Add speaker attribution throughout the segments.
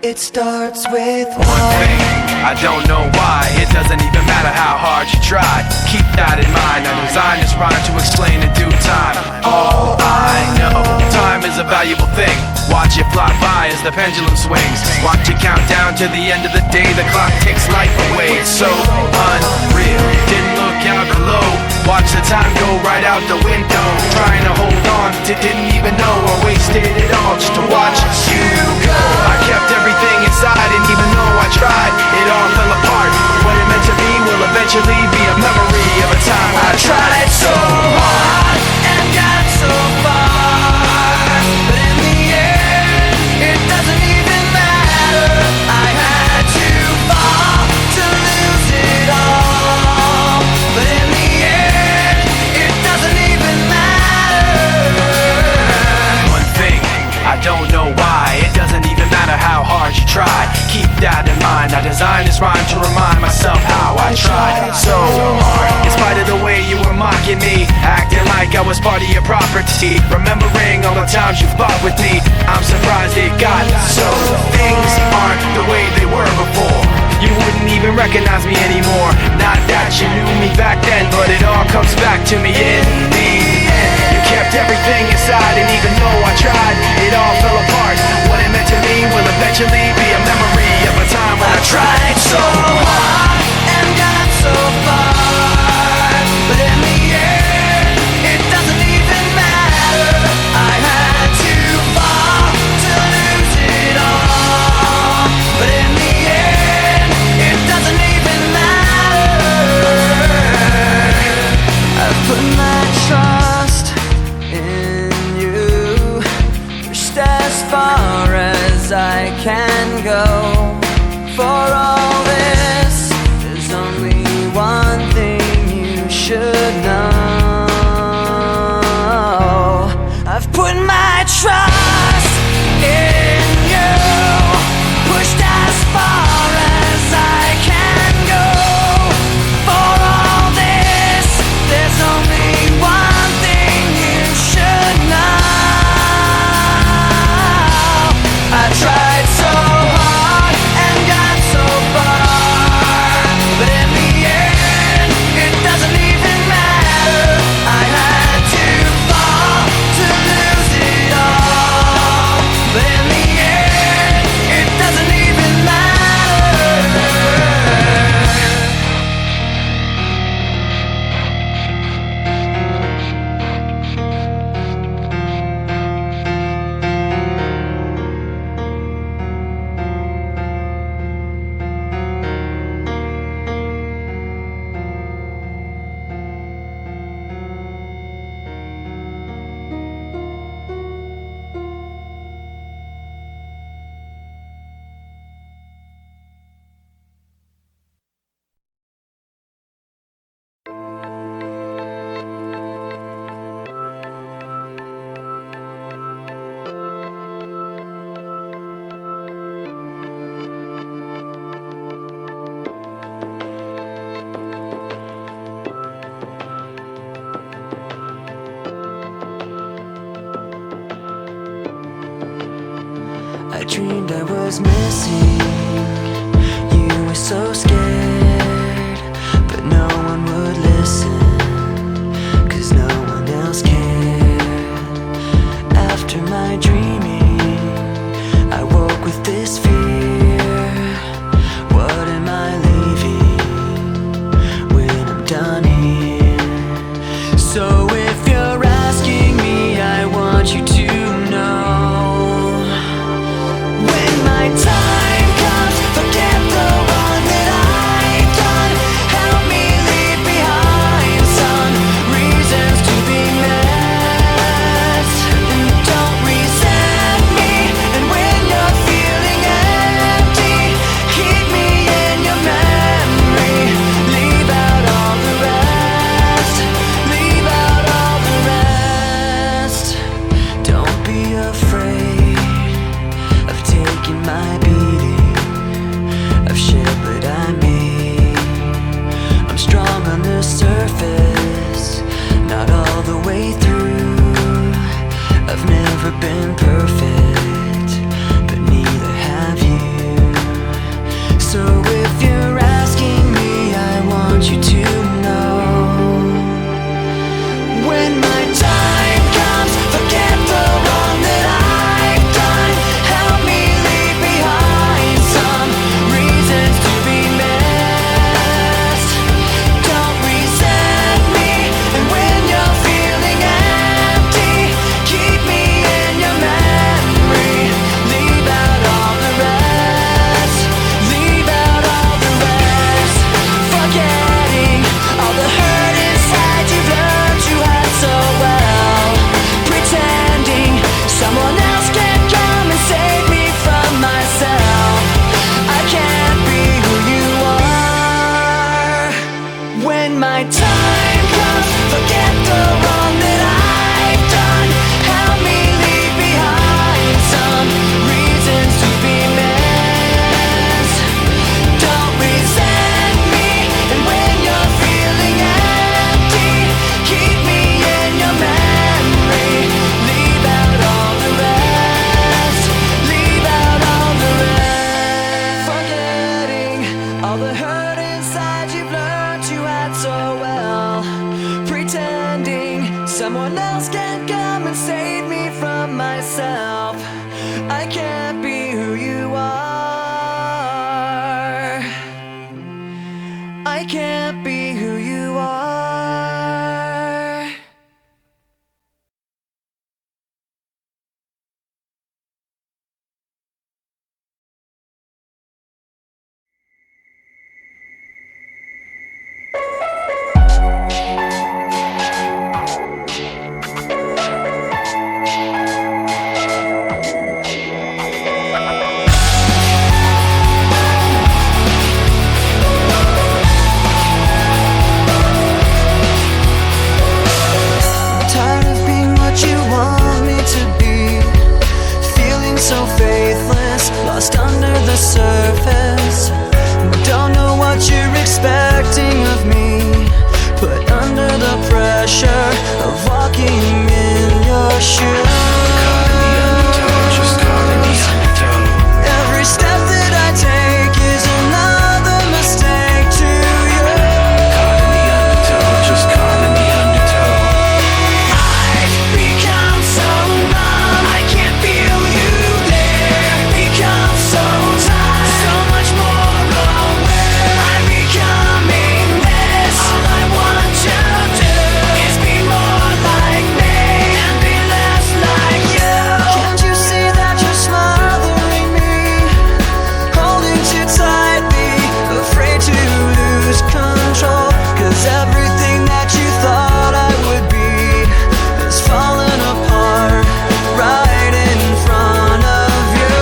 Speaker 1: It starts with
Speaker 2: one thing, I don't know why. It doesn't even matter how hard you try. Keep that in mind, I designed this rhyme to explain in due time. All I know, time is a valuable thing. Watch it fly by as the pendulum swings. Watch it count down to the end of the day. The clock takes life away, it's so unreal. Didn't look out below, watch the time go right out the window. Trying to hold on to didn't even know I wasted it all just to watch you go. I kept everything inside, and even though I tried, it all fell apart. What it meant to be will eventually be a memory of a time I tried so hard and got so far, but in the end, it doesn't even matter. I had to fall to lose it all, but in the end, it doesn't even matter. One thing, I don't know why. It doesn't even matter how hard you try. Keep that in mind. I designed this rhyme to remind myself how I tried so hard. In spite of the way you were mocking me, acting like I was part of your property, remembering all the times you fought with me, I'm surprised it got so. Things aren't the way they were before. You wouldn't even recognize me anymore. Not that you knew me back then, but it all comes back to me in the end. You kept everything inside, and even though I tried, it all fell apart. What it meant to me will eventually be a memory of a time when I tried so hard and got so far, but in the end, it doesn't even matter. I had to fall to lose it all, but in the end, it doesn't even matter. I've put my trust in you, pushed as far as I can go. For all this, there's only one thing you should know. I've put my trust in you, pushed as far as I can go. For all this, there's only one thing you should know. I tried so hard and got so far, but in the end, it doesn't even matter. I had to fall to lose it all, but in the end, it doesn't even matter. I dreamed I was missing. You were so scared, but no one would listen, 'cause no one else cared. After my dreaming, I woke with this fear. What am I leaving when I'm done here? So if you're asking me, I want you to know, when my time comes, forget the one that I've done. Help me leave behind some reasons to be met, and don't resent me. And when you're feeling empty, keep me in your memory. Leave out all the rest. Leave out all the rest. Don't be afraid of taking my beating. I've shed, but I made. I'm strong on the surface, not all the way through. I've never been perfect, but neither have you.
Speaker 1: myself. I can't be who you are. I can't be who you are. Lost under the surface. Don't know what you're expecting of me, put under the pressure of walking in your shoes. Every step that I take is another mistake to you. Caught in the undertow, just caught in the undertow. I've become so numb, I can't feel you there. Become so tired, so much more aware. I'm becoming this. All I want you to do is be more like me and be less like you. Can't you see that you're smothering me, holding too tightly, afraid to lose control? 'Cause everything that you thought I would be is falling apart right in front of you.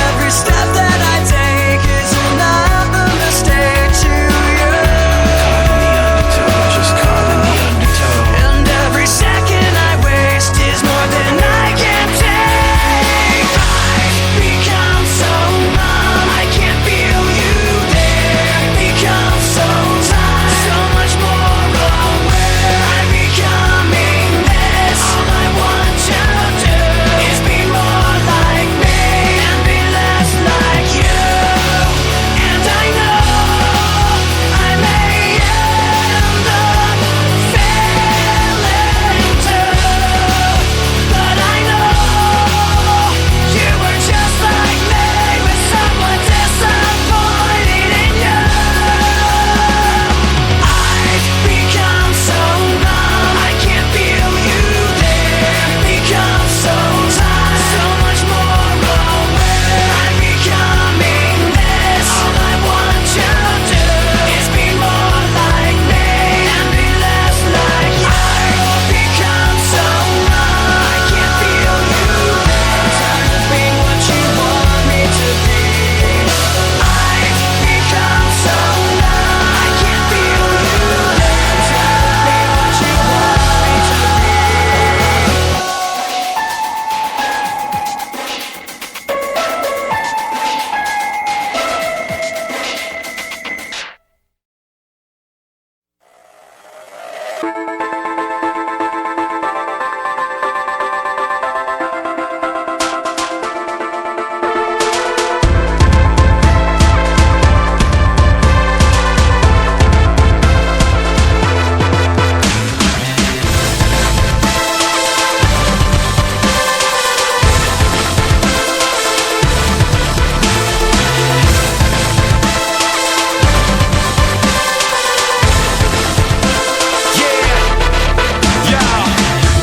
Speaker 1: Every step that I take is another mistake to you. And every second I waste is more than I can take. I've become so numb, I can't feel you there. Become so tired, so much more aware. I'm becoming this. All I want you to do is be more like me and be less like you. And I know I may end up failing too, but I know you were just like me, with someone disappointed in you. I've become so numb, I can't feel you there. Become so tired, so much more aware. I'm becoming this. All I want you to do is be more like me and be less like you. I've become so numb, I can't feel you there. Tired of being what you want me to be. I've become so numb, I can't feel you there. Tired of being what you want me to be.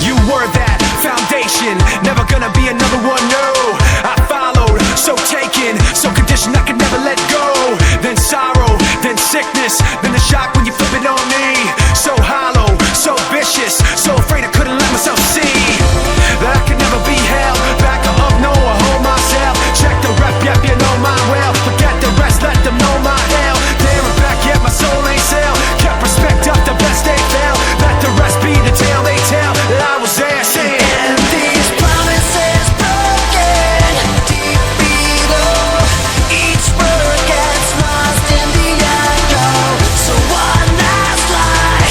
Speaker 1: You were that foundation, never gonna be another one, no. I followed, so taken, so conditioned I could never let go. Then sorrow, then sickness, then the shock when you flip it on me. So hollow, so vicious, so afraid I couldn't let myself see that I could never be held back or up, no, or hold myself. Check the rep, yep, you know my well. Forget the rest, let them know my hell. There and back, yet my soul ain't sell. Kept respect up, the best they fail. Let the rest be the tale they tell. That I was there saying, and these promises broken deep below. Each word gets lost in the echo. So one last lie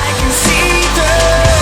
Speaker 1: I can see through.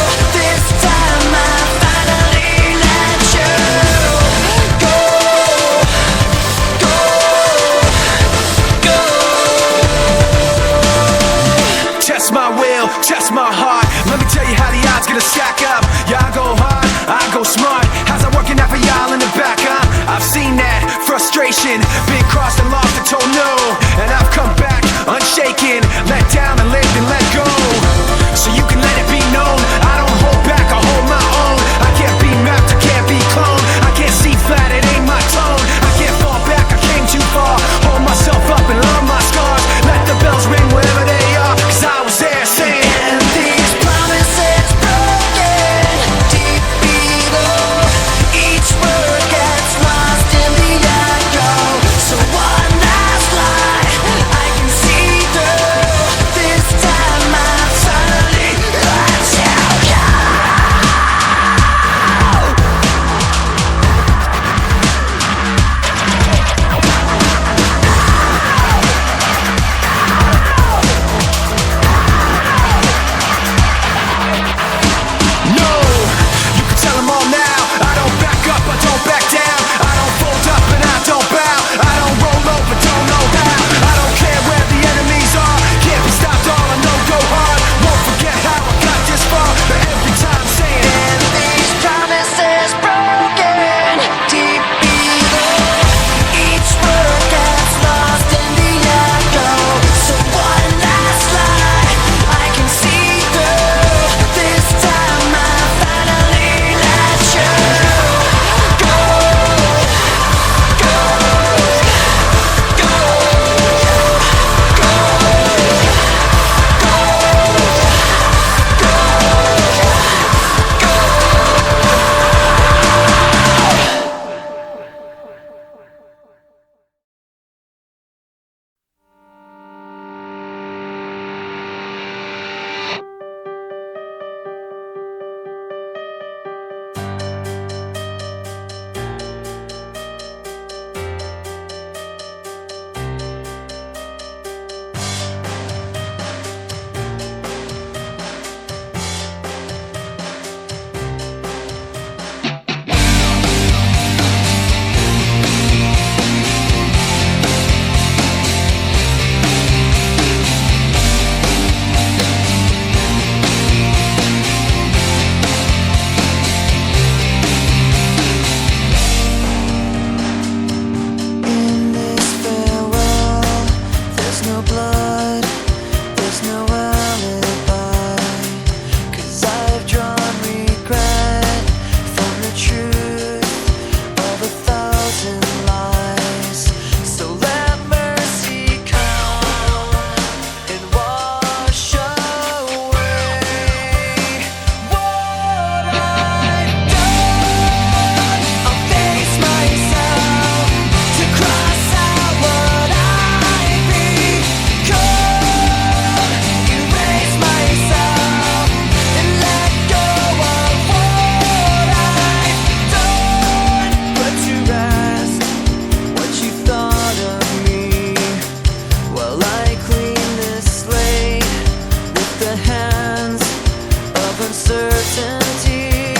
Speaker 1: certainty.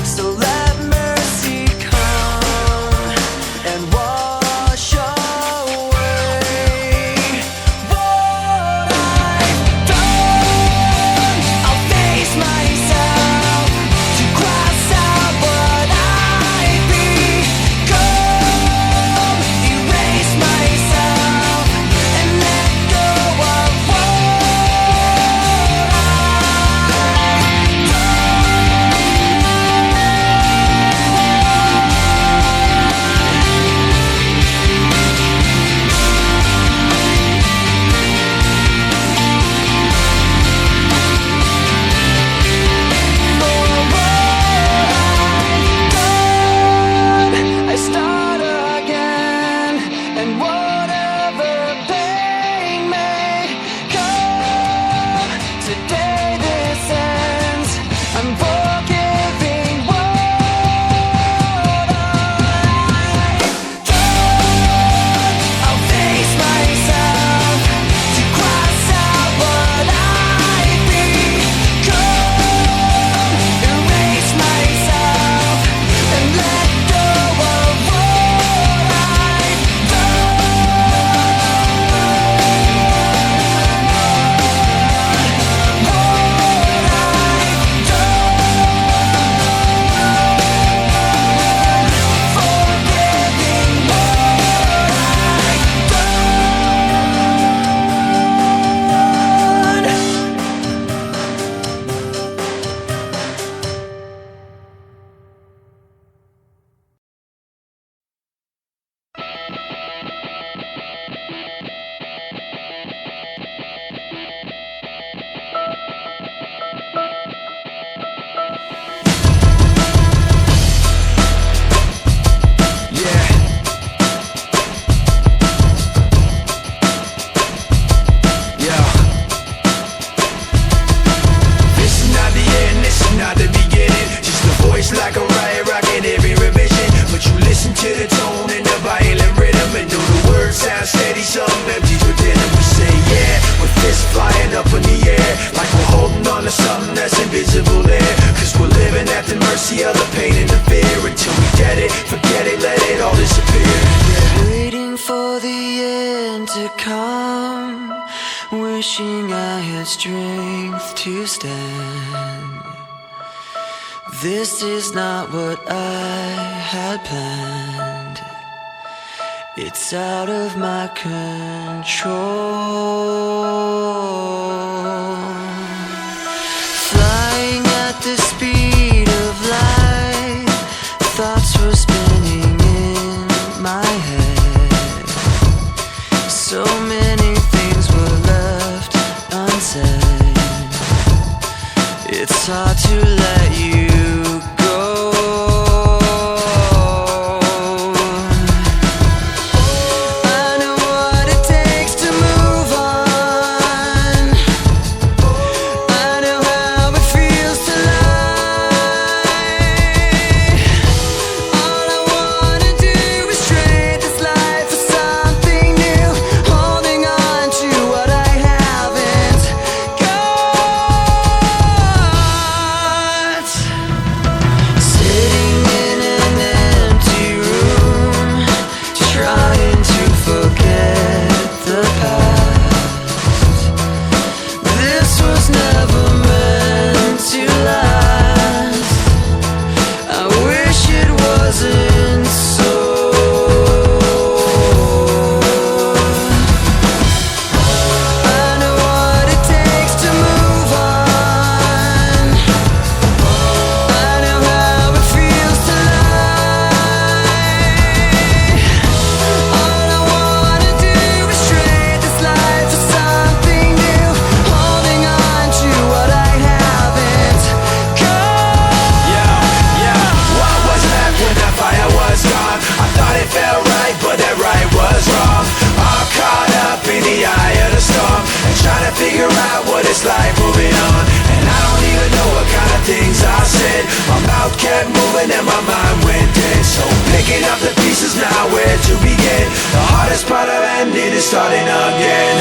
Speaker 1: So let mercy come and wash away what I've done. I'll face myself to cross out what I've become. Erase myself and let go of what I start again, and whatever pain may come, today this ends. I'm forgiving what I've done. I'll face myself to cross out what I've become. Erase myself and let go of what I've This is not the end, this is not the beginning. Just a voice like a riot rocking every revision. But you listen to the tone and the violent rhythm, and though the words sound steady, some empties within them. We say yeah, with fists flying up in the air, like we're holding on to something that's invisible there. Cause we're living at the mercy of the pain and the fear. Until we get it, forget it, let it all disappear. Waiting for the end to come, wishing I had strength to stand. This is not what I had planned. It's out of my control. Flying at the speed of light, thoughts were spinning in my head. So many things were left unsaid. It's hard to let you go. I know what it takes to move on. I know how it feels to lie. All I wanna do is trade this life for something new, holding on to what I haven't got. Sitting in an empty room, trying to forget the past. This was never meant to last. I wish it wasn't so. I know what it takes to move on. I know how it feels to lie. All I wanna do is trade this life for something new, holding on to what I haven't got. Yeah, what was left when the fire was gone? I thought it felt right, but that right was wrong. All caught up in the eye of the storm, and trying to figure out what it's like moving on. And I don't even know what kind of things I said. My mouth kept moving and my mind went dead. So picking up the pieces now, where to begin? The hardest part of ending is starting again.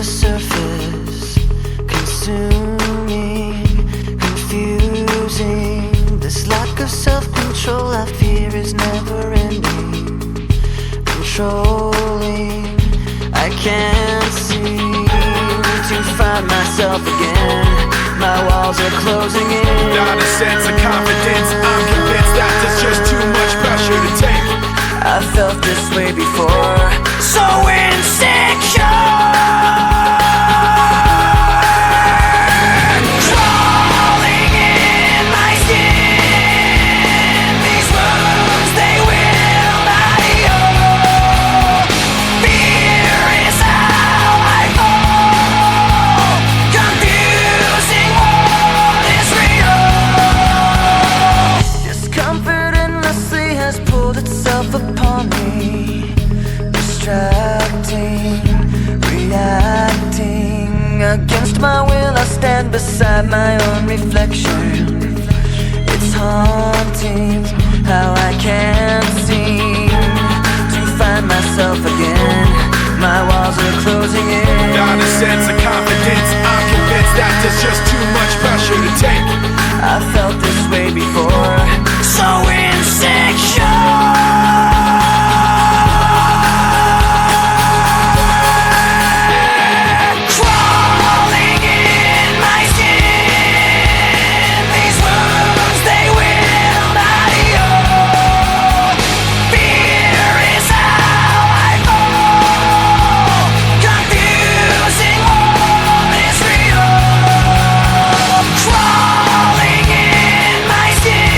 Speaker 1: the surface, consuming, confusing. This lack of self-control I fear is never ending, controlling. I can't seem to find myself again. My walls are closing in.
Speaker 2: Not a sense of confidence, I'm convinced that there's just too much pressure to take.
Speaker 1: I felt this way before, so insecure. Crawling in my skin, these wounds they will not heal. Fear is how I fall, confusing what is real. Discomfort endlessly has pulled itself upon me, distracting, reacting. Against my will I stand beside my own reflection. It's haunting how I can't seem to find myself again. My walls are closing in.
Speaker 2: Not a sense of confidence, I'm convinced that there's just too much pressure to take.
Speaker 1: I felt this way before, so insecure.
Speaker 3: Crawling in my skin.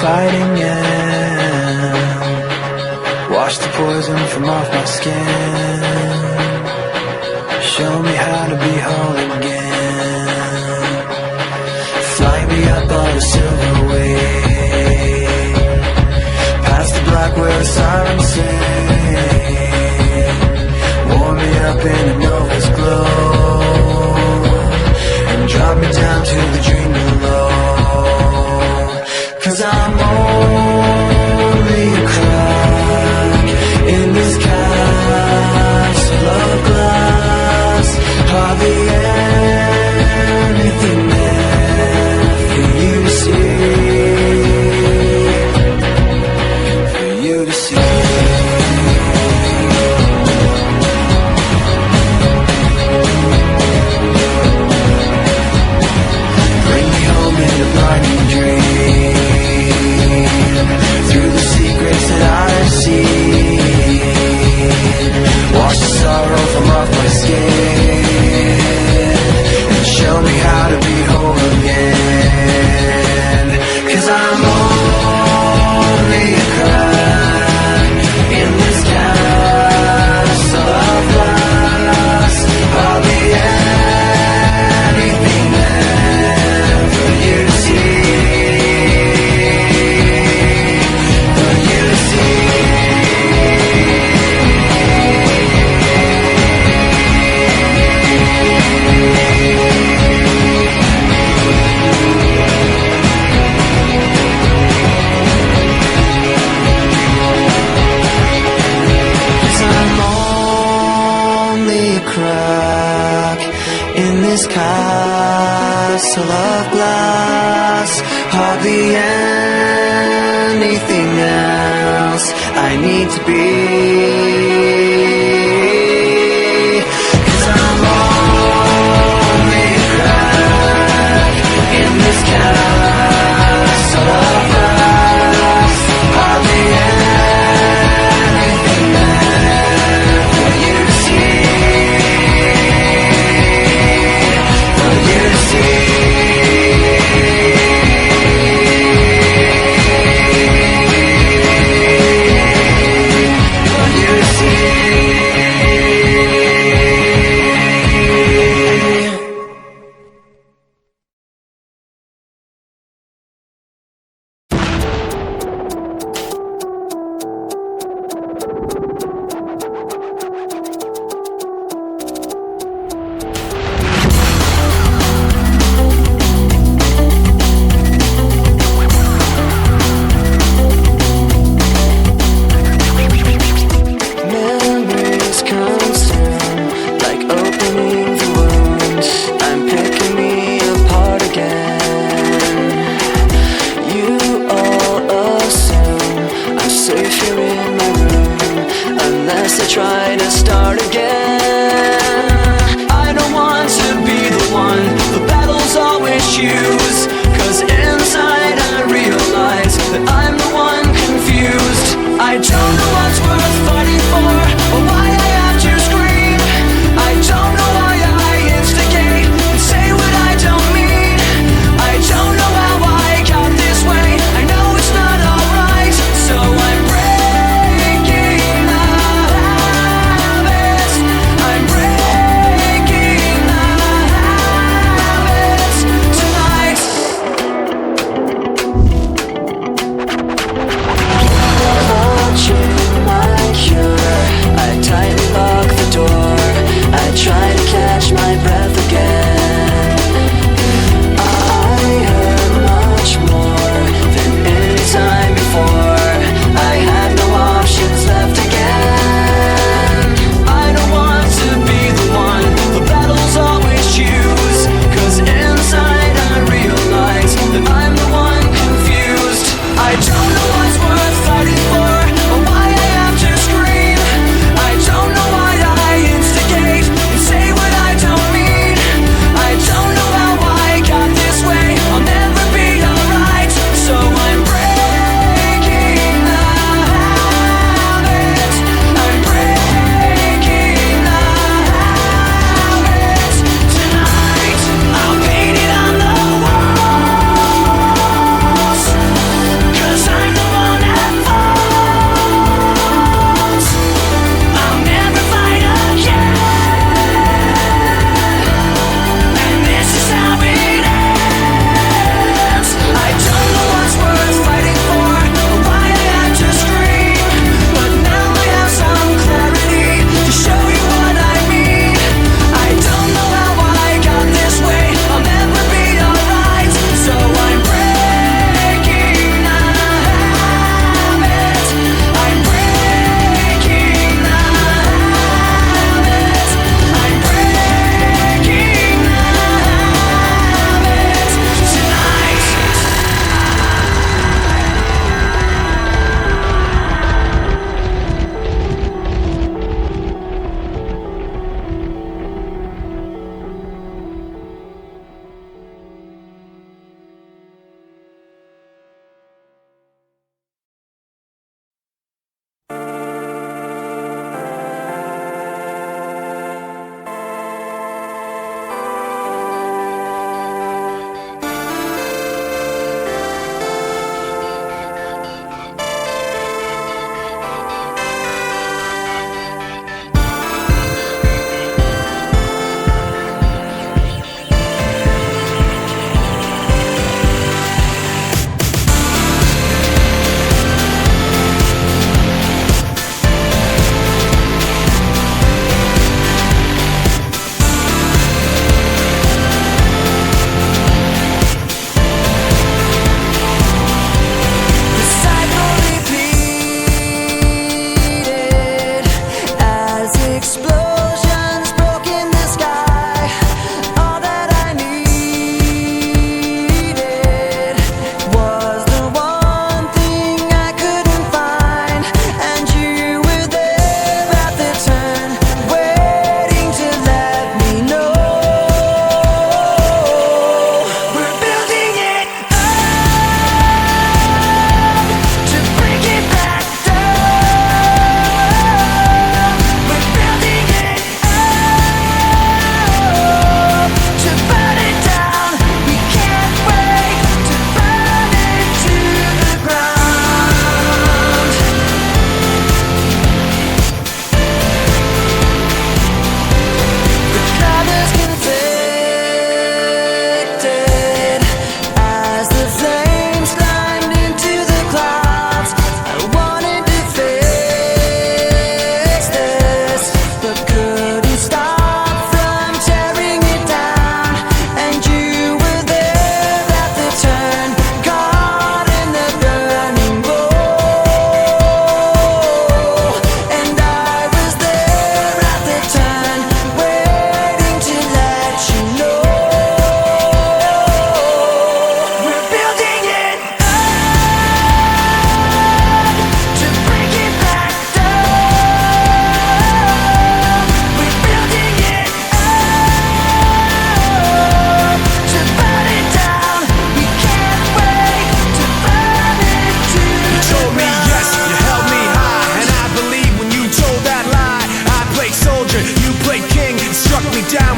Speaker 1: fighting and wash the poison from off my skin. Show me how to be whole again. Fly me up on a silver wave, past the black where the sirens sing. Warm me up in a nova's glow, and drop me down to the dream below. 'Cause I'm only a crack in this castle of glass. Hardly anything there for you to see, for you to see. Bring me home in a blinding dream, through the secrets that I've seen. Wash the sorrow from off my skin, and show me how to be whole again. 'Cause I'm only a crack in this castle of glass. Hardly anything there for you to see, for you to see. Crack in this castle of glass. Hardly anything else I need to be. 'Cause I'm only a crack in this castle of glass. Hardly anything there for you to see. See.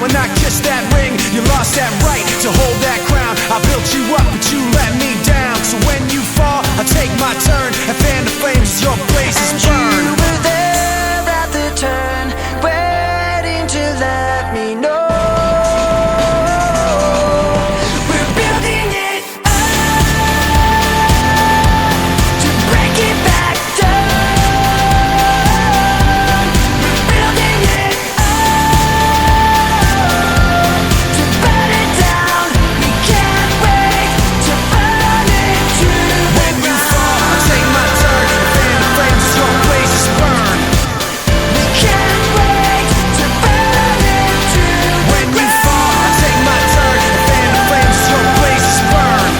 Speaker 3: and not kiss that ring. You lost that right to hold that crown. I built you up, but you let me down. So when you fall, I take my turn and fan the flames as your blazes burn.
Speaker 1: You were there at the turn, waiting to let me know. We're building it up to break it back down. We're building it up to burn it down. We can't wait to burn it to the
Speaker 3: When you fall, I take my turn and fan the flames as your blazes burn.
Speaker 1: We can't wait to burn it to
Speaker 3: When you fall, I take my turn and fan the flames as your blazes burn.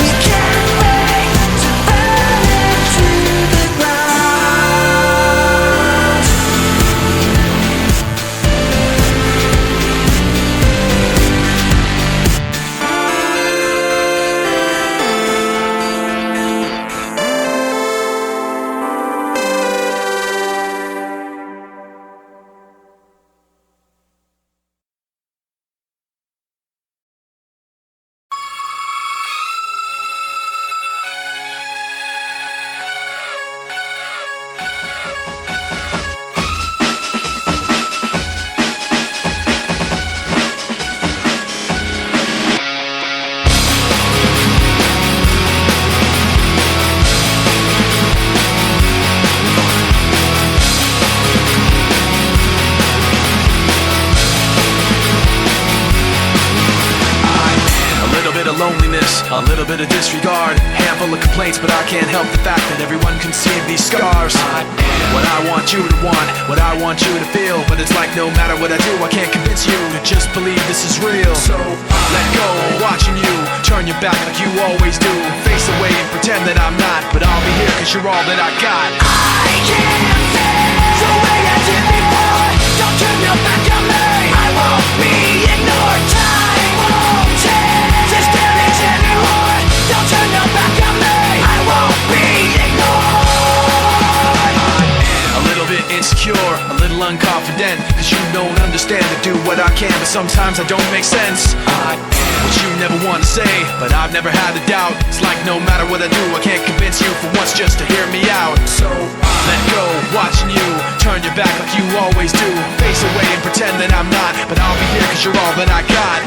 Speaker 1: We can't wait to burn it to the ground.
Speaker 2: A little bit of loneliness, a little bit of disregard, handful of complaints, but I can't help the fact that everyone can see these scars. What I want you to want, what I want you to feel, but it's like no matter what I do, I can't convince you to just believe this is real. So let go of watching you turn your back like you always do, face away and pretend that I'm not, but I'll be here 'cause you're all that I got.
Speaker 1: I can't feel the way I did before. Don't turn your back on me. I won't be ignored. Time won't change this damage anymore. Don't turn your back on me. I won't be ignored.
Speaker 2: A little bit insecure, a little unconfident, 'cause you don't understand to do what I can, but sometimes I don't make sense. What you never want to say, but I've never had a doubt. It's like no matter what I do, I can't convince you for once just to hear me out. So let go, watching you turn your back like you always do, face away and pretend that I'm not, but I'll be here 'cause you're all that I got.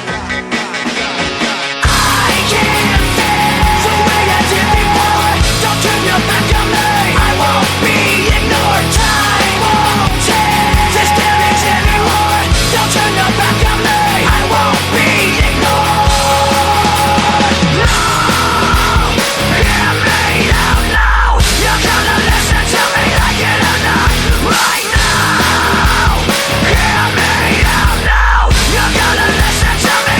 Speaker 1: I can't feel the way I did before. Don't turn your back on me. I won't be ignored. Time won't change this damage anymore. Don't turn your back on me. I won't be ignored. No, hear me out now. You're gonna listen to me like it or not right now. Hear me out now. You're gonna listen to me.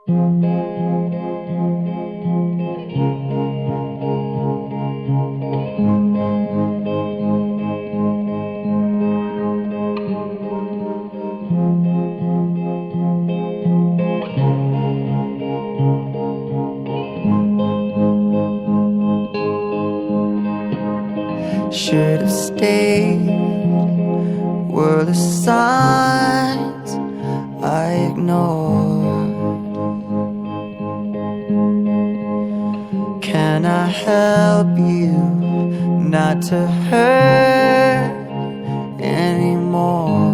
Speaker 1: Should have stayed, were the signs I ignored. Can I help you not to hurt anymore?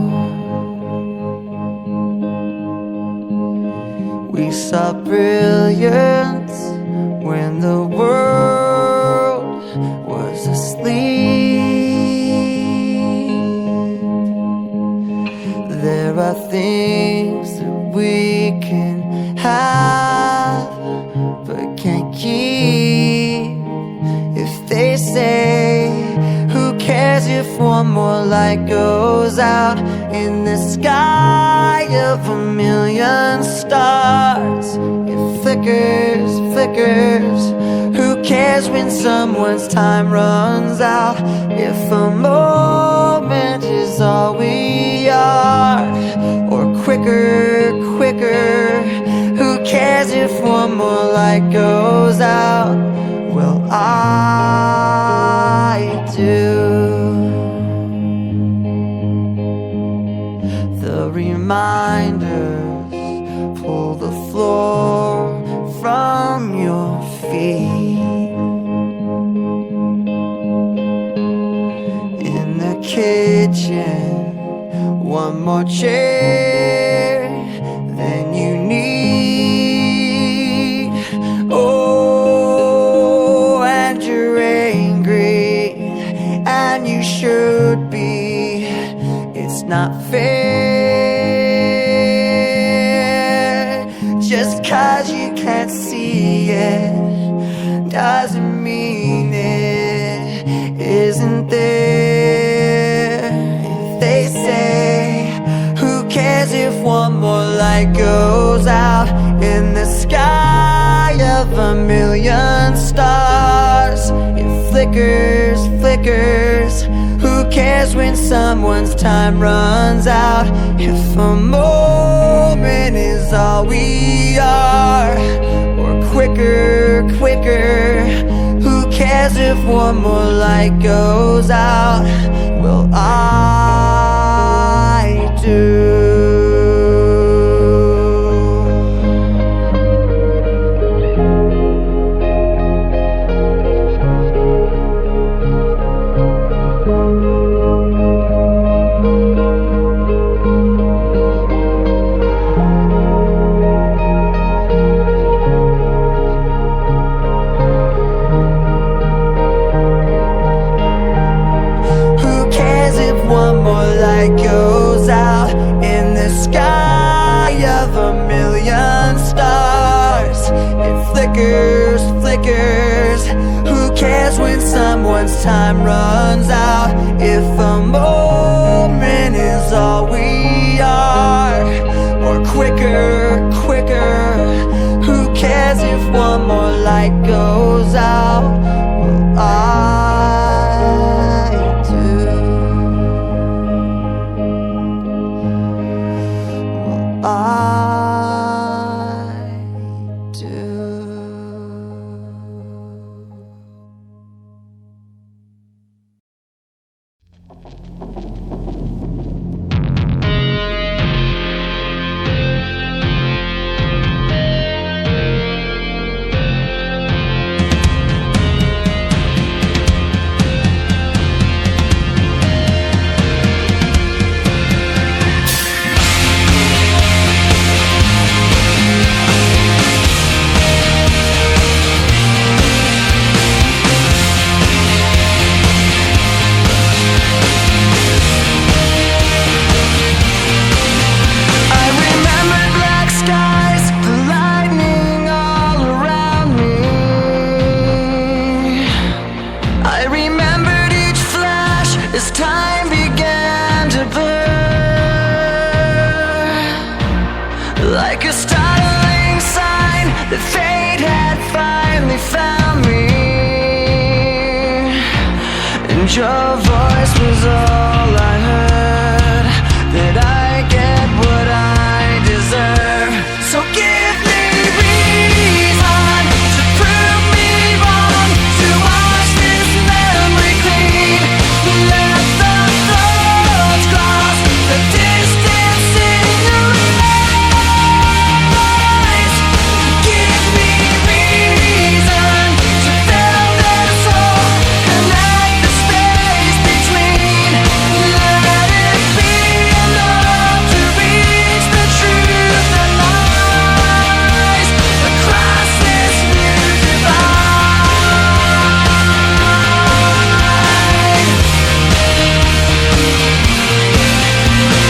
Speaker 1: We saw brilliance when the world was asleep. There are things that we can have but can't keep. If they say, who cares if one more light goes out in the sky of a million stars? It flickers, flickers. Who cares when someone's time runs out? If a moment is all we are, or quicker, quicker. Who cares if one more light goes out? Well, I do. The reminders pull the floor from your feet. In the kitchen, one more chair than you need. Oh, and you're angry, and you should be. It's not fair. Just 'cause you can't see it doesn't mean it isn't there. If they say, who cares if one more light goes out in the sky of a million stars? It flickers, flickers. Who cares when someone's time runs out? If a moment is all we are, or quicker, quicker. Who cares if one more light goes out? Well, I do. Goes out in the sky of a million stars. It flickers, flickers. Who cares when someone's time runs out? If a moment is all we are, or quicker, quicker. Who cares if one more light goes out? Well, I do. I do. Like a startling sign. And your voice was all I heard, that I get what I deserve. So give me reason to prove me wrong, to wash this memory clean. Let the thoughts cross the distance in your eyes. Give me reason to fill this hole, connect the space between. Let it be enough to reach the truth that lies across this new divide.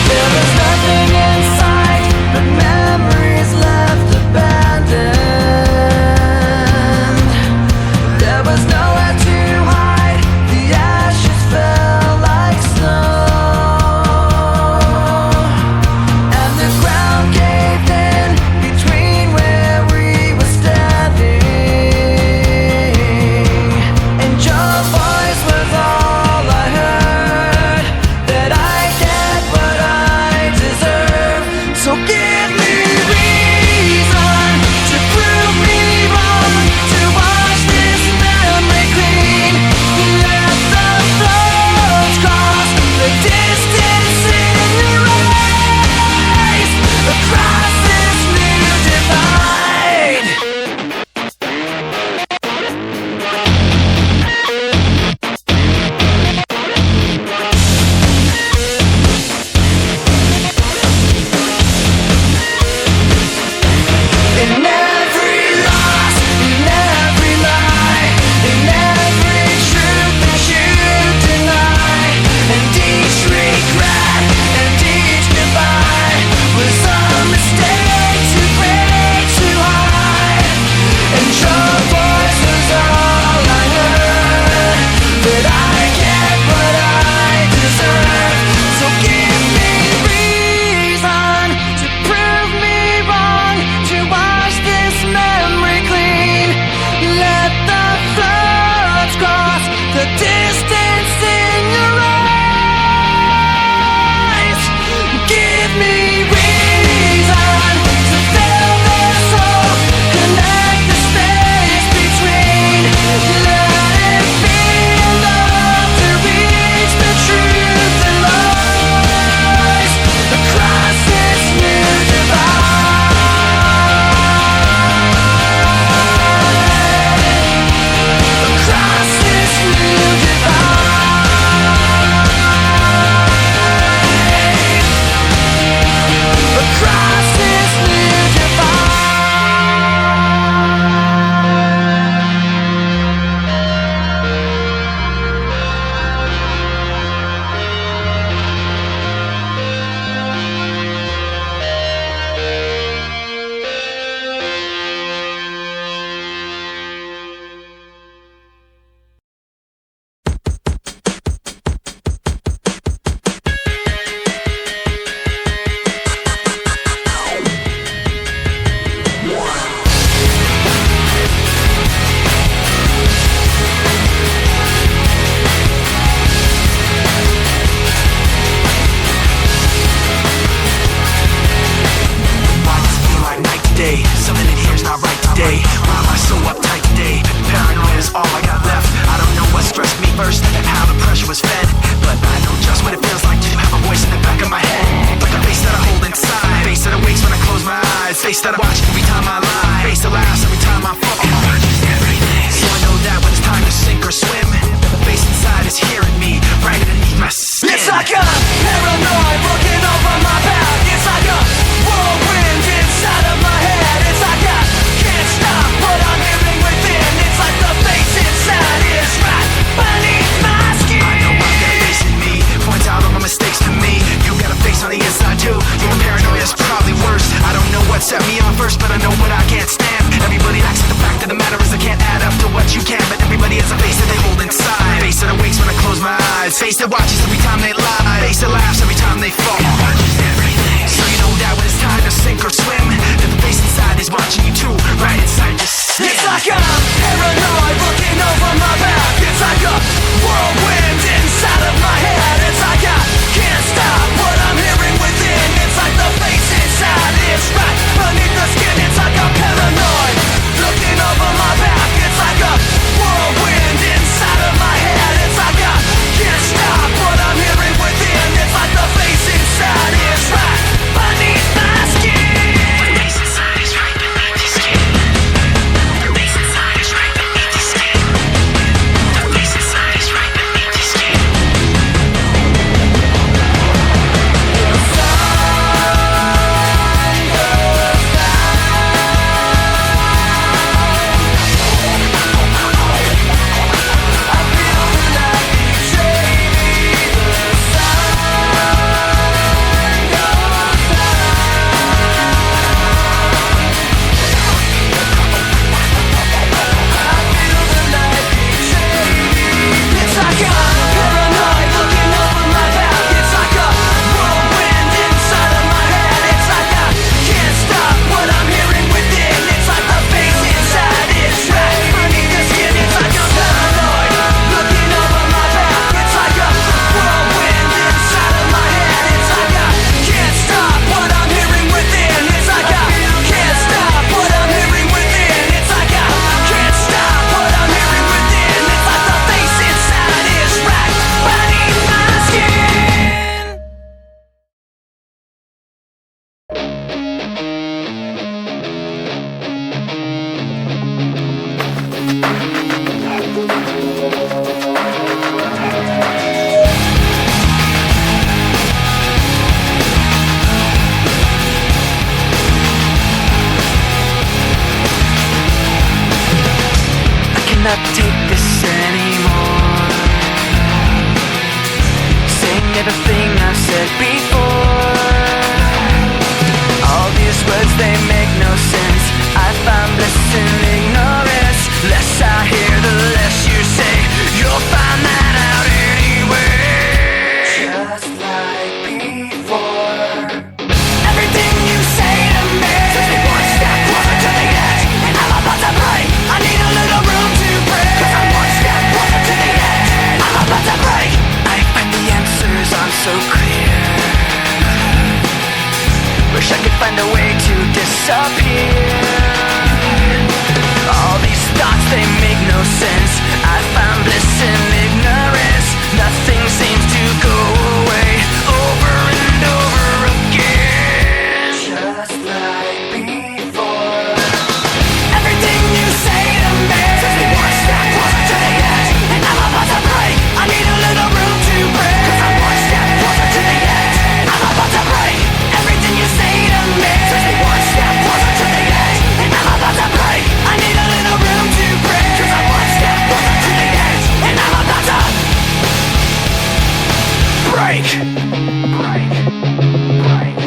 Speaker 1: There was nothing in sight but memories left abandoned. There was nowhere to hide, the ashes fell like snow, and the ground caved in between where we were standing. And your voice was all I heard, that I get what I deserve. So give me reason to prove me wrong, to wash this memory clean. Let the thoughts cross the distance in your eyes across this new divide. cannot take this anymore. Saying everything I've said before. All these words, they make no sense. I find bliss in ignorance. Less I hear, the less you say. You'll find that out anyway. Just like before. Everything you say to me takes me one step closer to the edge, and I'm about to break. I need a little room to break, 'cause I'm one step closer to the edge, I'm about to break. I find the answers aren't so clear. Wish I could find a way to disappear. All these thoughts, they make no sense. I found bliss in ignorance. Nothing seems to go away. Over and over again. Just like before. Everything you say to me takes me one step closer to the edge, and I'm about to break. I need a little room to break, 'cause I'm one step closer to the edge, I'm about to break. Everything you say to me takes me one step closer to the edge, and I'm about to break. I need a little room to break, 'cause I'm one step closer to the edge, and I'm about to break. Break. Break.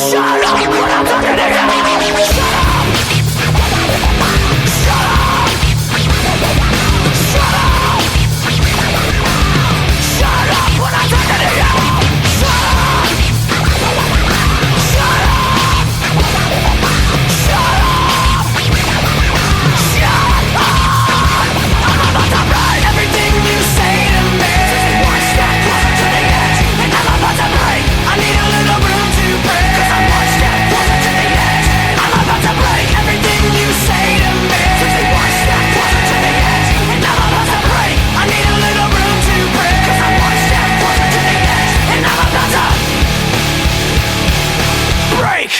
Speaker 1: Shut up when I'm talking to you. Shut up. Shut up. Shut up. Shut up when I'm talking to you. Shut up. Shut up. Shut up. Shut up. I'm about to break. Everything you say to me takes me one step closer to the edge, and I'm about to break. I need a little room to break, 'cause I'm one step closer to the edge, I'm about to break. Everything you say to me takes me one step closer to the edge, and I'm about to break. I need a little room to break, 'cause I'm one step closer to the edge, and I'm about to break.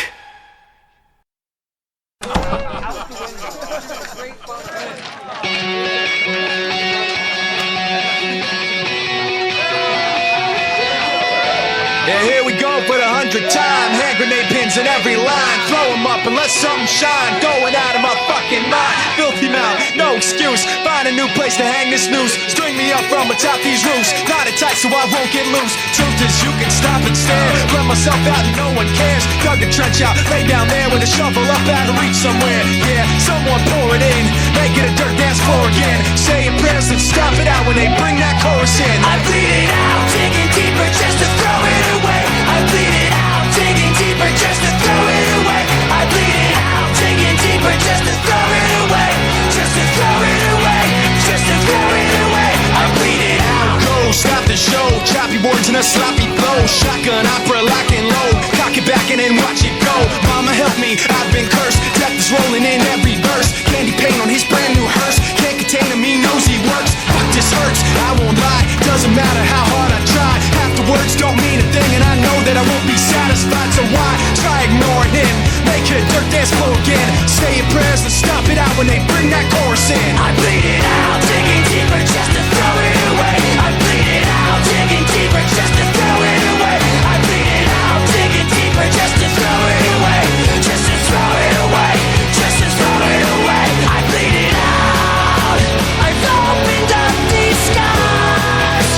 Speaker 3: And here we go for the 100th time. Hand grenade pins in every line. Throw 'em up and let something shine. Going out of my fucking mind. Filthy mouth, no excuse. Find a new place to hang this noose. String me up from atop these roofs. Knot it tight so I won't get loose. Truth is you can stop and stare. Let myself out and no one cares. Dug a trench out, lay down there with a shovel up out of reach somewhere. Yeah, someone pour it in. Make it a dirt dance floor again. Saying prayers and stop it out when they bring that chorus in.
Speaker 1: I bleed it out, digging deeper just to throw it away. I bleed it out, digging deeper just to throw it away. I bleed it out, digging deeper just to throw it away. Just to throw it away, just to throw it away. I bleed it out.
Speaker 3: Go, stop the show. Choppy words and a sloppy flow. Shotgun opera lock and load. Cock it back and then watch it go. Mama help me, I've been cursed. Death is rolling in every verse. Candy paint on his brand new hearse. Can't contain him, he knows he works. Fuck, this hurts, I won't lie. Doesn't matter how hard I try. Half the words don't mean a thing, and I know that I won't be satisfied. So why try ignoring him? Make it a dirt dance floor again. Say your prayers and stop it out when they bring that chorus in.
Speaker 1: I bleed it out, digging deeper just to throw it away. I bleed it out, digging deeper just to throw it away. I bleed it out, digging deeper just to throw it away. Just to throw it away, just to throw it away. I bleed it out. I've opened up these skies.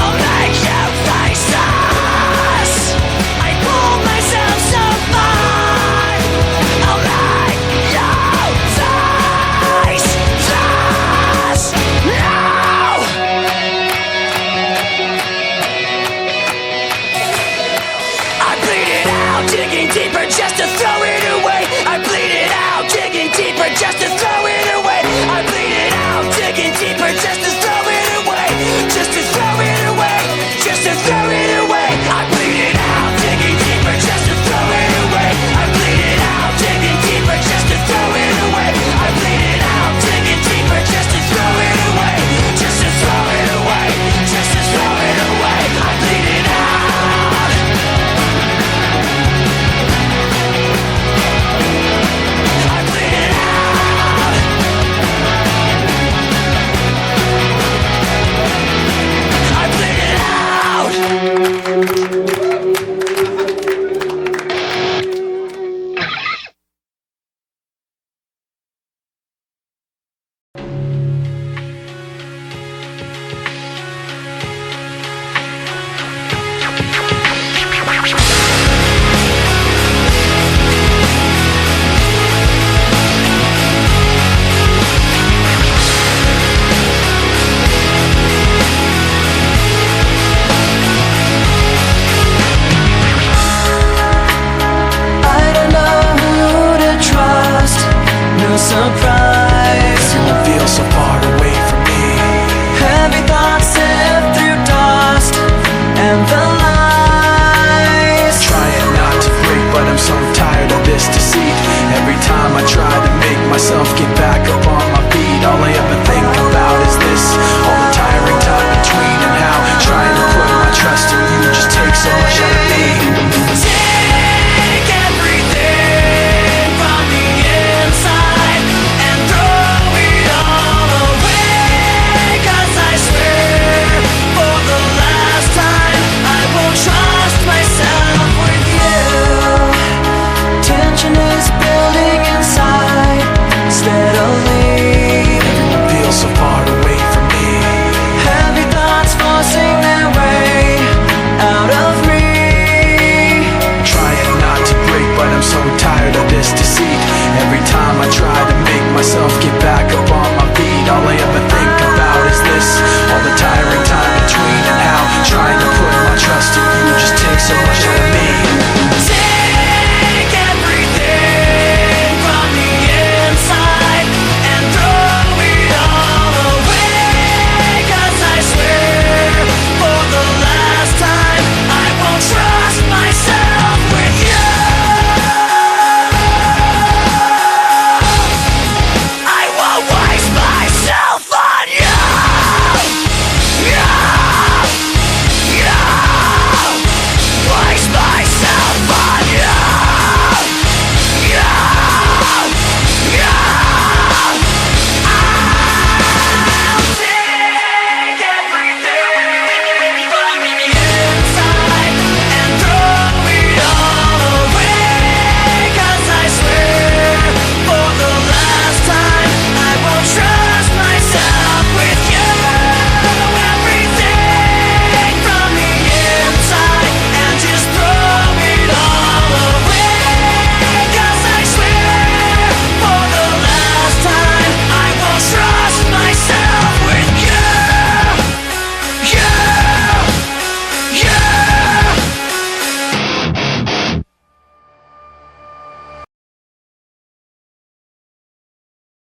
Speaker 1: I'll make you faces. I pull myself so far. I'll make you faces. No! I bleed it out, digging deeper just to throw it away. I bleed it out, digging deeper just to throw it away. I bleed it out, digging deeper just to throw it away. Just to throw it away, just to throw it away. I bleed it out, digging deeper just to throw it away. I bleed it out, digging deeper just to throw it away. I bleed it out, digging deeper just to throw it away. Just to throw it away, just to throw it away. I bleed it out. surprise.
Speaker 2: Everyone feels so far away from me.
Speaker 1: Heavy thoughts sift through dust and the lies.
Speaker 2: Trying not to break, but I'm so tired of this deceit. Every time I try to make myself get back up